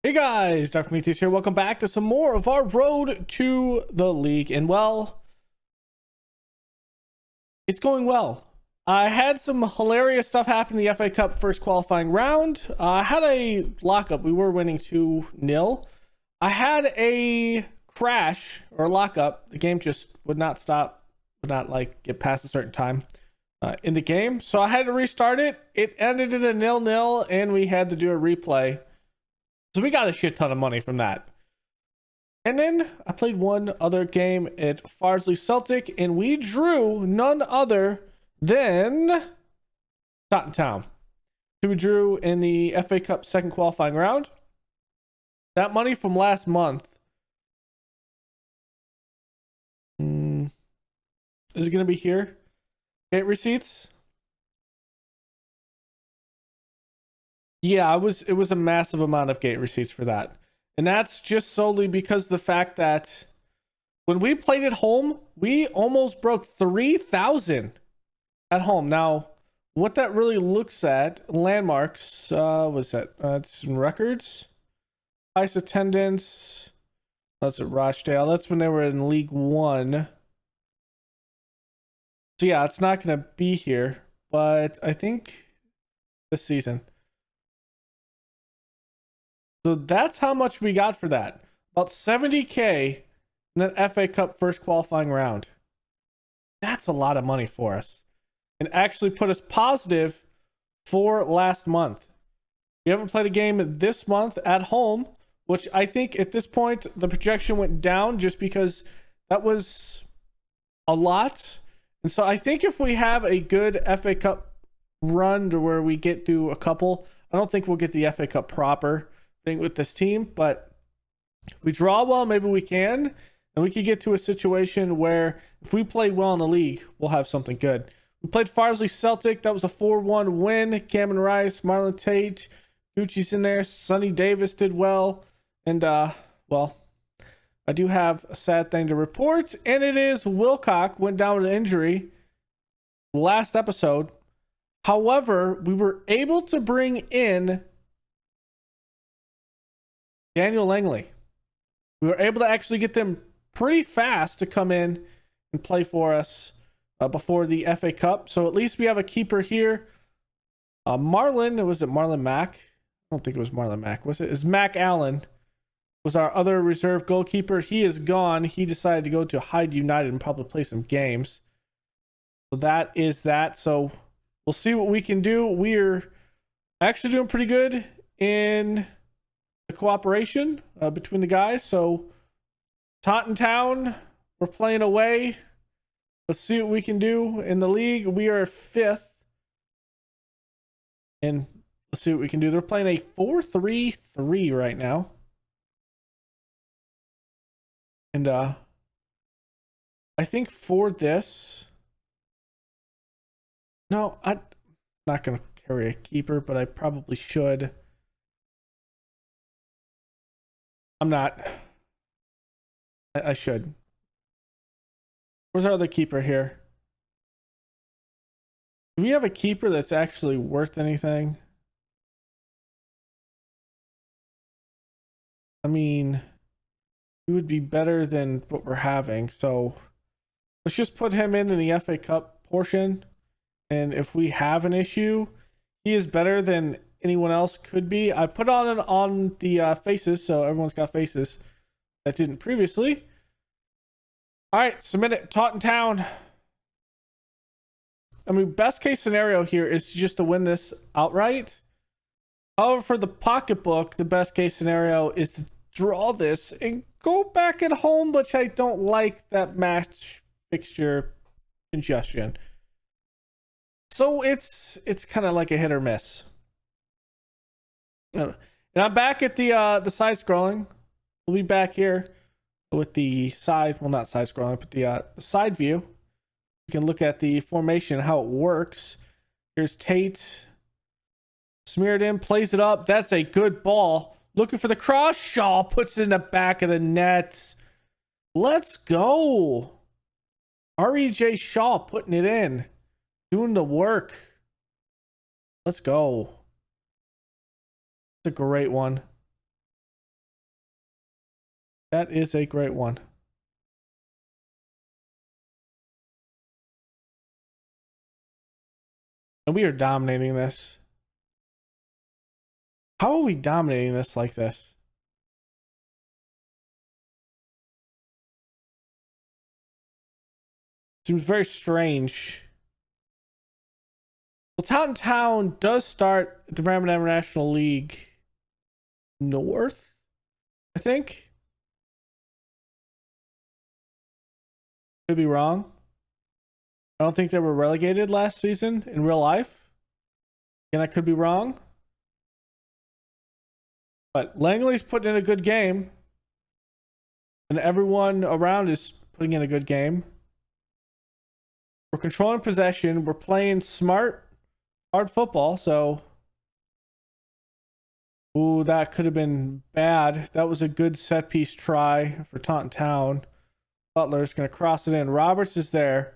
Hey guys, Dr. Metheus here. Welcome back to some more of our road to the league. And well, it's going well. I had some hilarious stuff happen in the FA Cup first qualifying round. I had a lockup. We were winning 2-0. I had a crash or lockup. The game just would not stop, would not get past a certain time in the game. So I had to restart it. It ended in a 0-0 and we had to do a replay. So we got a shit ton of money from that. And then I played one other game at Farsley Celtic, and we drew none other than Tottenham. So we drew in the FA Cup second qualifying round. That money from last month. Is it going to be here? Gate receipts. Yeah, it was a massive amount of gate receipts for that. And that's just solely because the fact that when we played at home, we almost broke 3,000 at home. Now, what that really looks at, landmarks, was that some records? Highest attendance. That's at Rochdale. That's when they were in League One. So yeah, it's not going to be here, but I think this season. So that's how much we got for that. About 70K in that FA Cup first qualifying round. That's a lot of money for us. And actually put us positive for last month. We haven't played a game this month at home, which I think at this point the projection went down just because that was a lot. And so I think if we have a good FA Cup run to where we get through a couple, I don't think we'll get the FA Cup proper thing with this team, but if we draw well, maybe we can, and we could get to a situation where if we play well in the league, we'll have something good. We played Farsley Celtic. That was a 4-1 win. Cameron Rice, Marlon Tate, Gucci's in there. Sonny Davis did well. And, well, I do have a sad thing to report, and it is Wilcock went down with an injury last episode. However, we were able to bring in Daniel Langley. We were able to actually get them pretty fast to come in and play for us before the FA Cup. So at least we have a keeper here. Marlon, was it Marlon Mack? I don't think it was Marlon Mack, was it? It's Mac Allen was our other reserve goalkeeper. He is gone. He decided to go to Hyde United and probably play some games. So that is that. So we'll see what we can do. We're actually doing pretty good in the cooperation between the guys. So Tottenham, we're playing away. Let's see what we can do in the league. We are 5th, and let's see what we can do. They're playing a 4-3-3 right now, and I think for this, no, I'm not gonna carry a keeper, but I probably should. I'm not. I should. Where's our other keeper here? Do we have a keeper that's actually worth anything? I mean, he would be better than what we're having. So let's just put him in the FA Cup portion. And if we have an issue, he is better than anyone else could be. I put on the faces, so everyone's got faces that didn't previously. All right, submit it. Tottenham. I mean, best case scenario here is just to win this outright. However, for the pocketbook, the best case scenario is to draw this and go back at home, which I don't like that match fixture congestion. So it's kind of like a hit or miss. And I'm back at the side scrolling. We'll be back here with the side, well, not side scrolling, but the side view. You can look at the formation, how it works. Here's Tate. Smeared in, plays it up. That's a good ball. Looking for the cross. Shaw puts it in the back of the net. Let's go. R.E.J. Shaw putting it in. Doing the work. Let's go. It's a great one. That is a great one. And we are dominating this. How are we dominating this like this? Seems very strange. Well, Taunton Town does start at the Vermont International League North, I think. Could be wrong. I don't think they were relegated last season in real life. And I could be wrong. But Langley's putting in a good game. And everyone around is putting in a good game. We're controlling possession. We're playing smart, hard football. So, ooh, that could have been bad. That was a good set piece try for Taunton Town. Butler's going to cross it in. Roberts is there.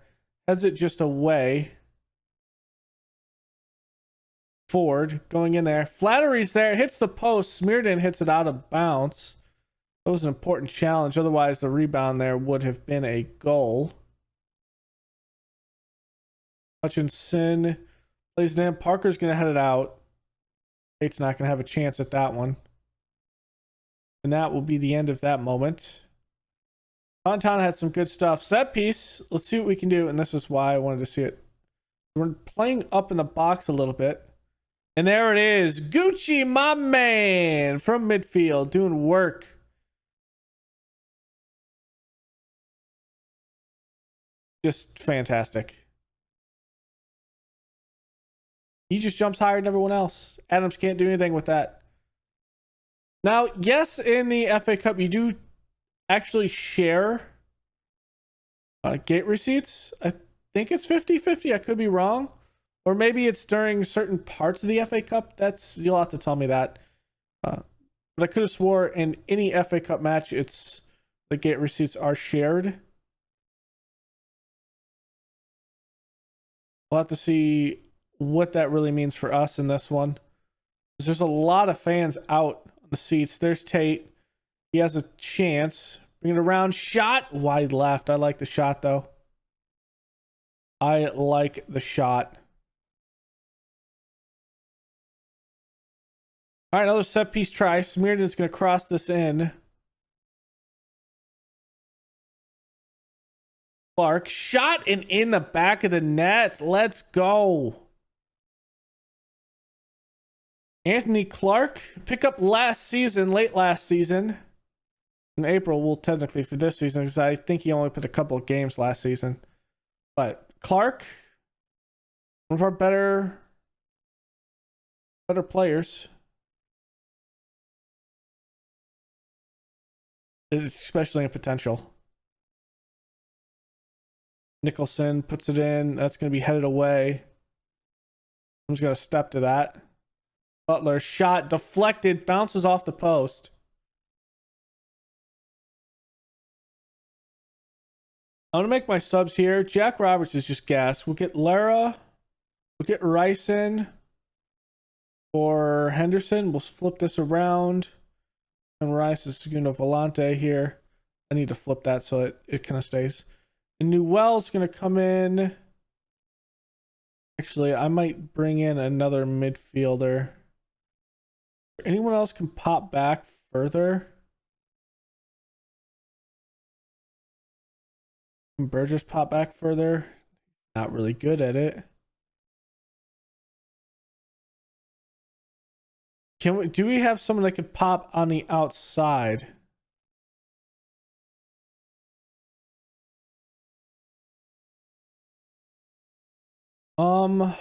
Heads it just away. Ford going in there. Flattery's there. Hits the post. Smearden hits it out of bounds. That was an important challenge. Otherwise, the rebound there would have been a goal. Hutchinson plays it in. Parker's going to head it out. Tate's not going to have a chance at that one. And that will be the end of that moment. Taunton had some good stuff. Set piece. Let's see what we can do. And this is why I wanted to see it. We're playing up in the box a little bit. And there it is. Gucci, my man, from midfield, doing work. Just fantastic. He just jumps higher than everyone else. Adams can't do anything with that. Now, yes, in the FA Cup, you do actually share gate receipts. I think it's 50-50. I could be wrong. Or maybe it's during certain parts of the FA Cup. You'll have to tell me that. But I could have swore in any FA Cup match, the gate receipts are shared. We'll have to see what that really means for us in this one. Because there's a lot of fans out on the seats. There's Tate. He has a chance. Bring it around. Shot. Wide left. I like the shot, though. I like the shot. All right, another set piece try. Smearden's going to cross this in. Clark. Shot and in the back of the net. Let's go. Anthony Clark. Pick up late last season. In April, well, technically for this season, because I think he only put a couple of games last season. But Clark, one of our better players. Especially in potential. Nicholson puts it in. That's going to be headed away. I'm just going to step to that. Butler shot deflected, bounces off the post. I'm going to make my subs here. Jack Roberts is just gas. We'll get Lara. We'll get Rice in for Henderson. We'll flip this around. And Rice is going to Volante here. I need to flip that so it kind of stays. And Newell's going to come in. Actually, I might bring in another midfielder. Anyone else can pop back further? Can Burgess pop back further? Not really good at it. Do we have someone that could pop on the outside? I'm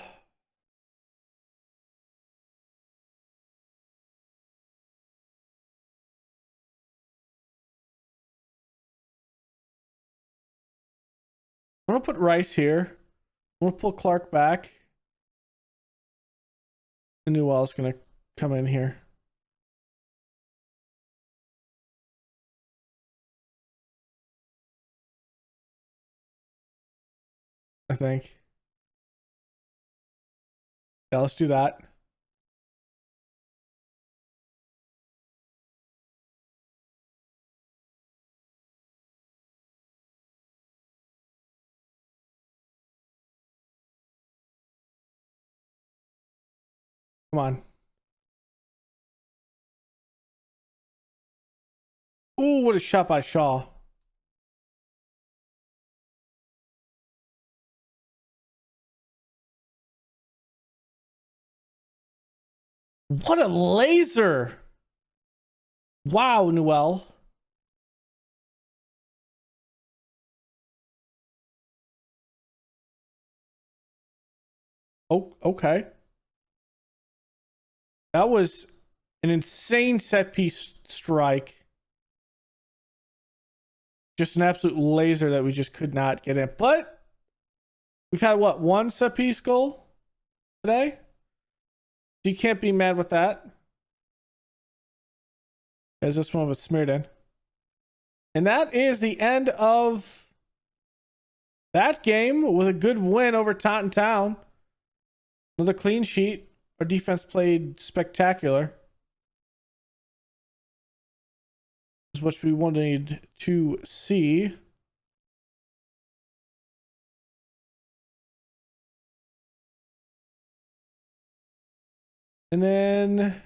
gonna put Rice here. I'm gonna pull Clark back. And Newell's gonna come in here. I think. Yeah, let's do that. Come on. Ooh, what a shot by Shaw. What a laser. Wow, Newell. Oh, okay. That was an insane set piece strike. Just an absolute laser that we just could not get in. But we've had what, one set piece goal today? So you can't be mad with that. As this one was smeared in. And that is the end of that game with a good win over Taunton Town. Another clean sheet. Our defense played spectacular. Is what we wanted to see. And then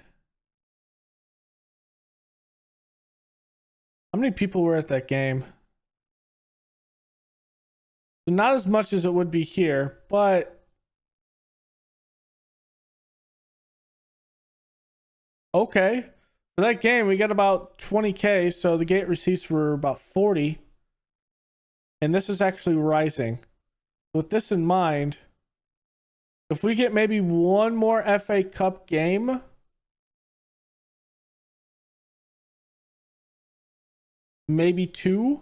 how many people were at that game? So not as much as it would be here, but okay. For that game, we got about 20K, so the gate receipts were about 40. And this is actually rising. With this in mind, if we get maybe one more FA Cup game, maybe two,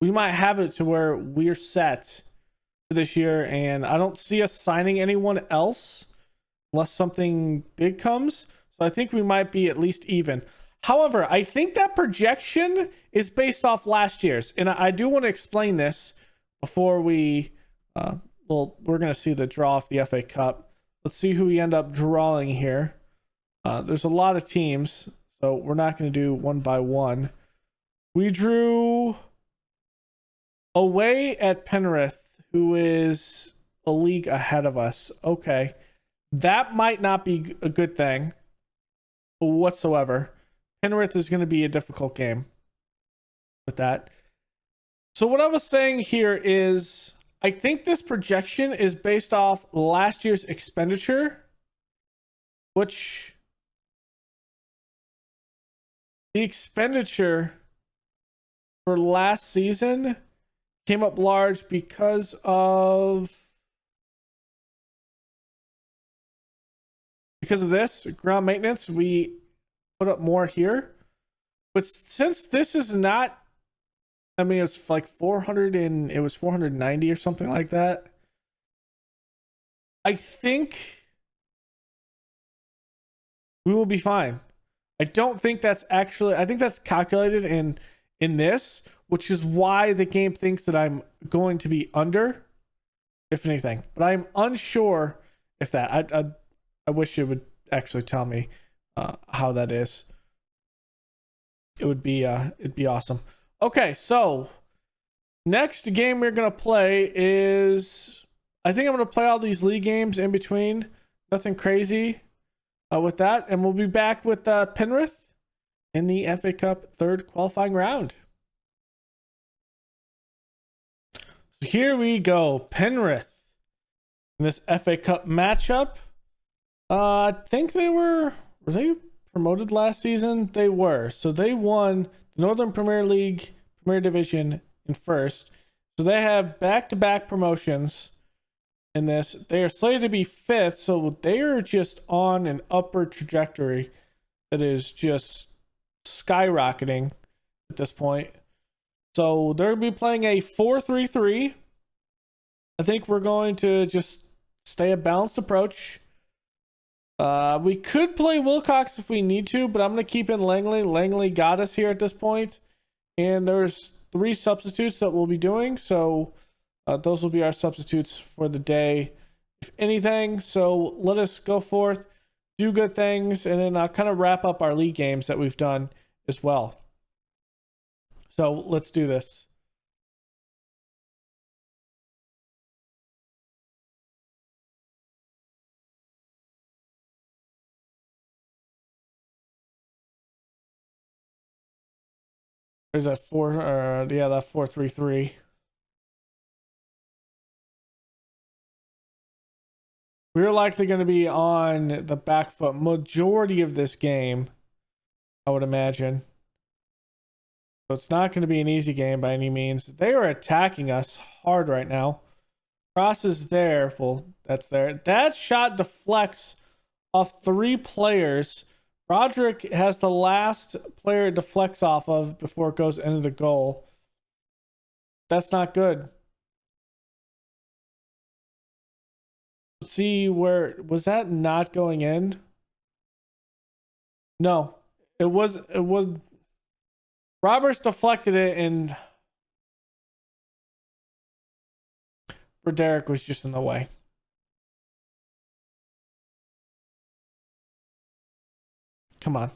we might have it to where we're set for this year. And I don't see us signing anyone else unless something big comes. So I think we might be at least even. However, I think that projection is based off last year's. And I do want to explain this before we... well, we're going to see the draw of the FA Cup. Let's see who we end up drawing here. There's a lot of teams, so we're not going to do one by one. We drew away at Penrith, who is a league ahead of us. Okay. That might not be a good thing whatsoever. Penrith is going to be a difficult game with that. So what I was saying here is I think this projection is based off last year's expenditure, which the expenditure for last season came up large because of this ground maintenance. We put up more here, but since this is not, I mean, it's like 400 and it was 490 or something like that. I think we will be fine. I don't think that's actually, I think that's calculated in this, which is why the game thinks that I'm going to be under, if anything. But I'm unsure if that. I wish it would actually tell me how that is. It would be it'd be awesome. Okay, so next game we're gonna play is, I think I'm gonna play all these league games in between. Nothing crazy with that, and we'll be back with Penrith in the FA Cup third qualifying round. So here we go, Penrith in this FA Cup matchup. I think were they promoted last season? They were. So they won the Northern Premier League Premier Division in first. So they have back-to-back promotions in this. They are slated to be fifth, so they are just on an upward trajectory that is just skyrocketing at this point. So they're going to be playing a 4-3-3. I think we're going to just stay a balanced approach. We could play Wilcox if we need to, but I'm going to keep in Langley. Langley got us here at this point. And there's 3 substitutes that we'll be doing. So those will be our substitutes for the day, if anything. So let us go forth, do good things, and then I'll kind of wrap up our league games that we've done as well. So let's do this. There's that 4-3-3. We're likely going to be on the back foot majority of this game, I would imagine. So it's not going to be an easy game by any means. They are attacking us hard right now. Cross is there. Well, that's there. That shot deflects off 3 players. Roderick has the last player it deflects off of before it goes into the goal. That's not good. Let's see, where was that not going in? No. It was Roberts deflected it and Derek was just in the way. Come on.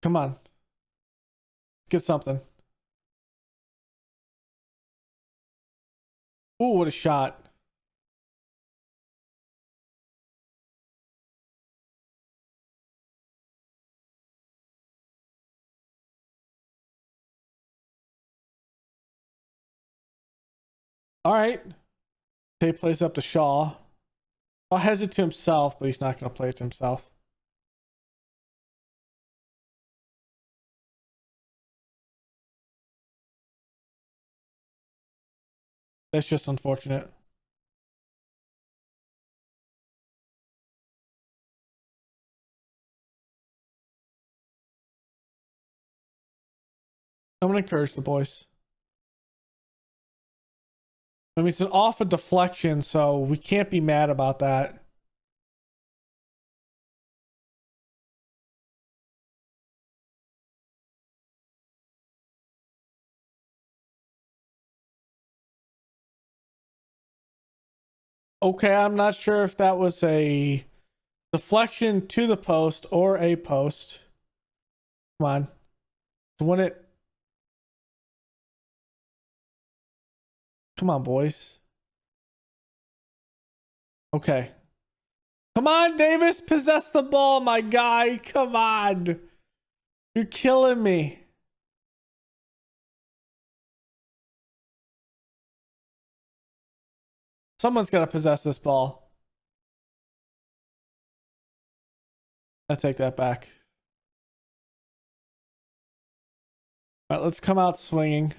Come on. Get something. Ooh, what a shot. All right. He plays up to Shaw. Shaw has it to himself, but he's not going to play it to himself. That's just unfortunate. I'm going to encourage the boys. I mean, it's an off a deflection, so we can't be mad about that. Okay, I'm not sure if that was a deflection to the post or a post. Come on. When it... Come on, boys. Okay. Come on, Davis. Possess the ball, my guy. Come on. You're killing me. Someone's got to possess this ball. I take that back. All right, let's come out swinging.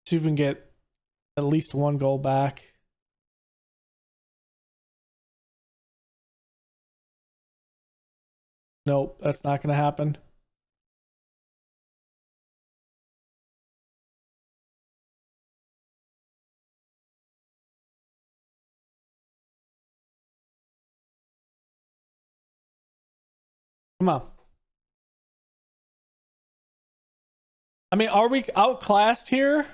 See if we can get at least one goal back. Nope, that's not going to happen. Come on. I mean, are we outclassed here?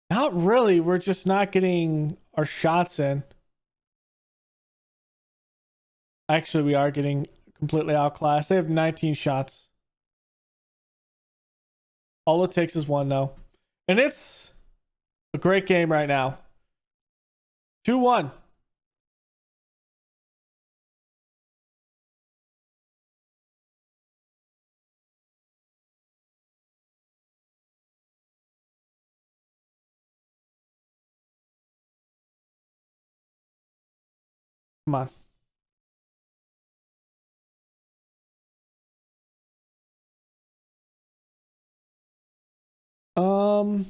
Not really. We're just not getting our shots in. Actually, we are getting completely outclassed. They have 19 shots. All it takes is one, though. And it's a great game right now. 2-1. Come on. Um,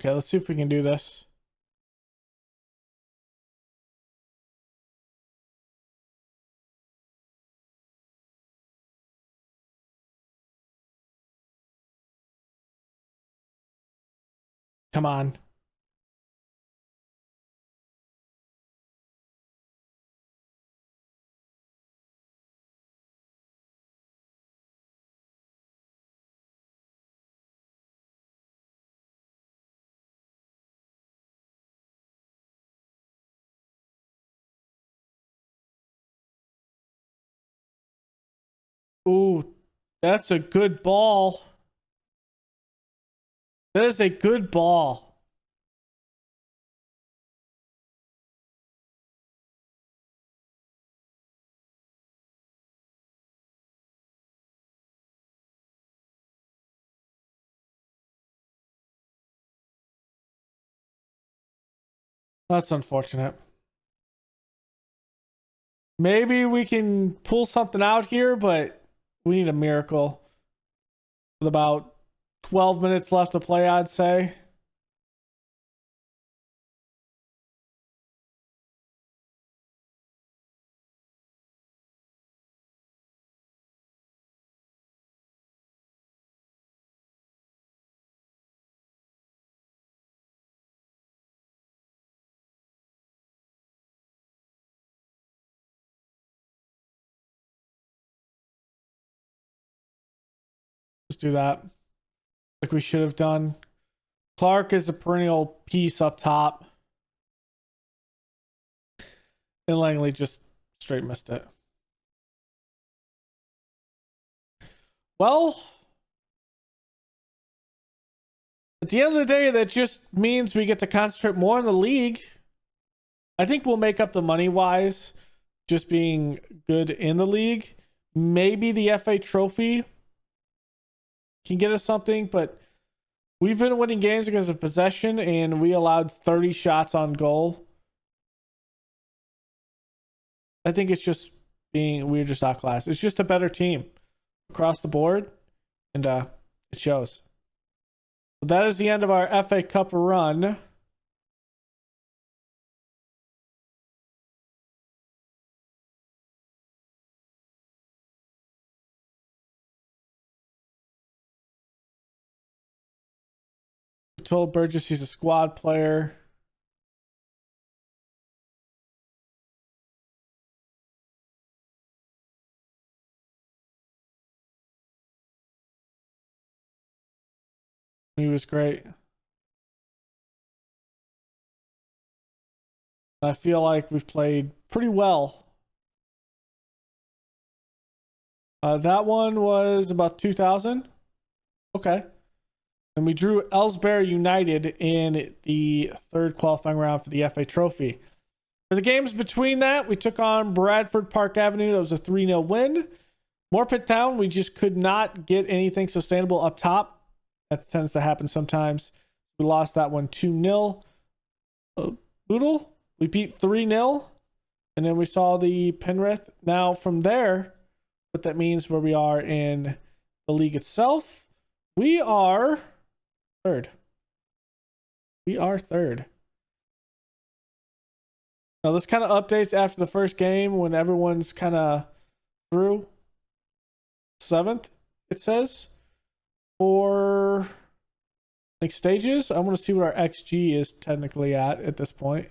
Okay, let's see if we can do this. Come on. Ooh, that's a good ball. That is a good ball. That's unfortunate. Maybe we can pull something out here, but we need a miracle. With about 12 minutes left to play, I'd say. Let's do that. Like we should have done. Clark is the perennial piece up top. And Langley just straight missed it. Well, at the end of the day, that just means we get to concentrate more on the league. I think we'll make up the money wise, just being good in the league. Maybe the FA trophy can get us something, but we've been winning games because of possession, and we allowed 30 shots on goal. I think it's just we're just outclassed. It's just a better team across the board, and it shows. So that is the end of our FA Cup run. We told Burgess he's a squad player. He was great. I feel like we've played pretty well. That one was about 2,000. Okay. And we drew Ellesbury United in the third qualifying round for the FA Trophy. For the games between that, we took on Bradford Park Avenue. That was a 3-0 win. Morpeth Town, we just could not get anything sustainable up top. That tends to happen sometimes. We lost that one 2-0. Boodle, we beat 3-0. And then we saw the Penrith. Now from there, what that means where we are in the league itself, we are third. We are third. Now this kind of updates after the first game when everyone's kind of through. 7th, it says, for like stages. I want to see what our XG is technically at this point.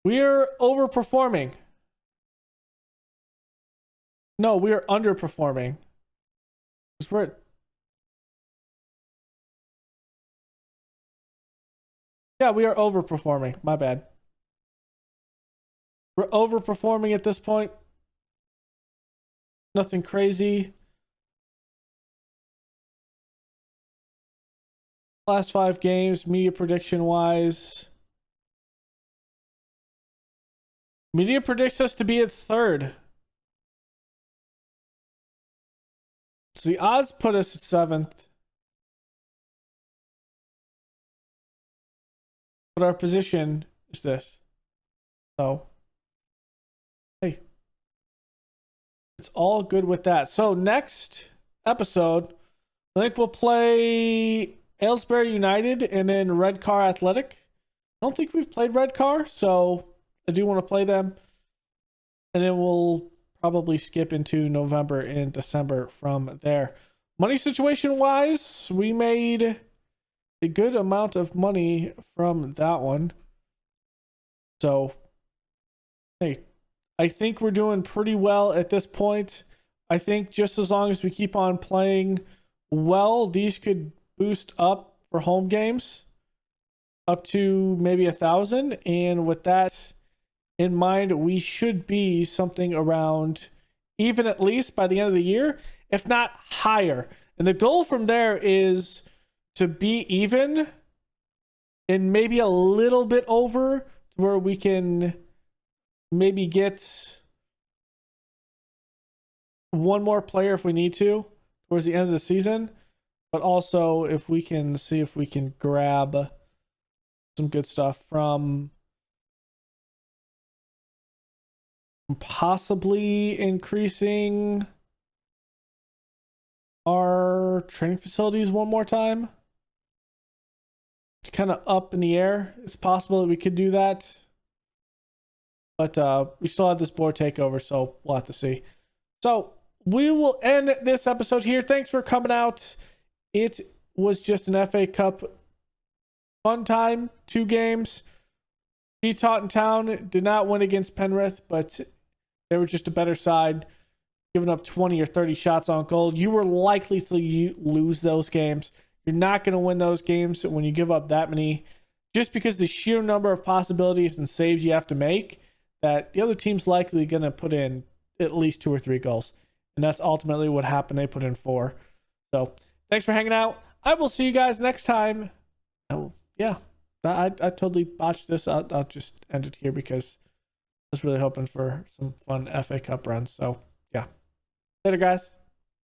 We are overperforming. No, we are underperforming. We're yeah, we are overperforming. My bad. We're overperforming at this point. Nothing crazy. Last 5 games, media prediction wise. Media predicts us to be at third. So the odds put us at 7th. But our position is this. So, hey. It's all good with that. So next episode, I think we'll play Aylesbury United and then Redcar Athletic. I don't think we've played Redcar, so I do want to play them. And then we'll probably skip into November and December from there. Money situation wise, we made a good amount of money from that one. So, hey, I think we're doing pretty well at this point. I think just as long as we keep on playing well, these could boost up for home games up to maybe 1,000. And with that in mind, we should be something around even at least by the end of the year, if not higher. And the goal from there is to be even and maybe a little bit over, where we can maybe get one more player if we need to towards the end of the season. But also if we can see if we can grab some good stuff from possibly increasing our training facilities one more time. It's kind of up in the air. It's possible that we could do that, but we still have this board takeover, so we'll have to see. So we will end this episode here. Thanks for coming out. It was just an FA Cup fun time. 2 games. Tottenham Town did not win against Penrith, but they were just a better side, giving up 20 or 30 shots on goal. You were likely to lose those games. You're not going to win those games when you give up that many, just because the sheer number of possibilities and saves you have to make, that the other team's likely going to put in at least 2 or 3 goals. And that's ultimately what happened. They put in 4. So thanks for hanging out. I will see you guys next time. Oh, yeah, I totally botched this. I'll just end it here because I was really hoping for some fun FA Cup runs. So yeah, later guys.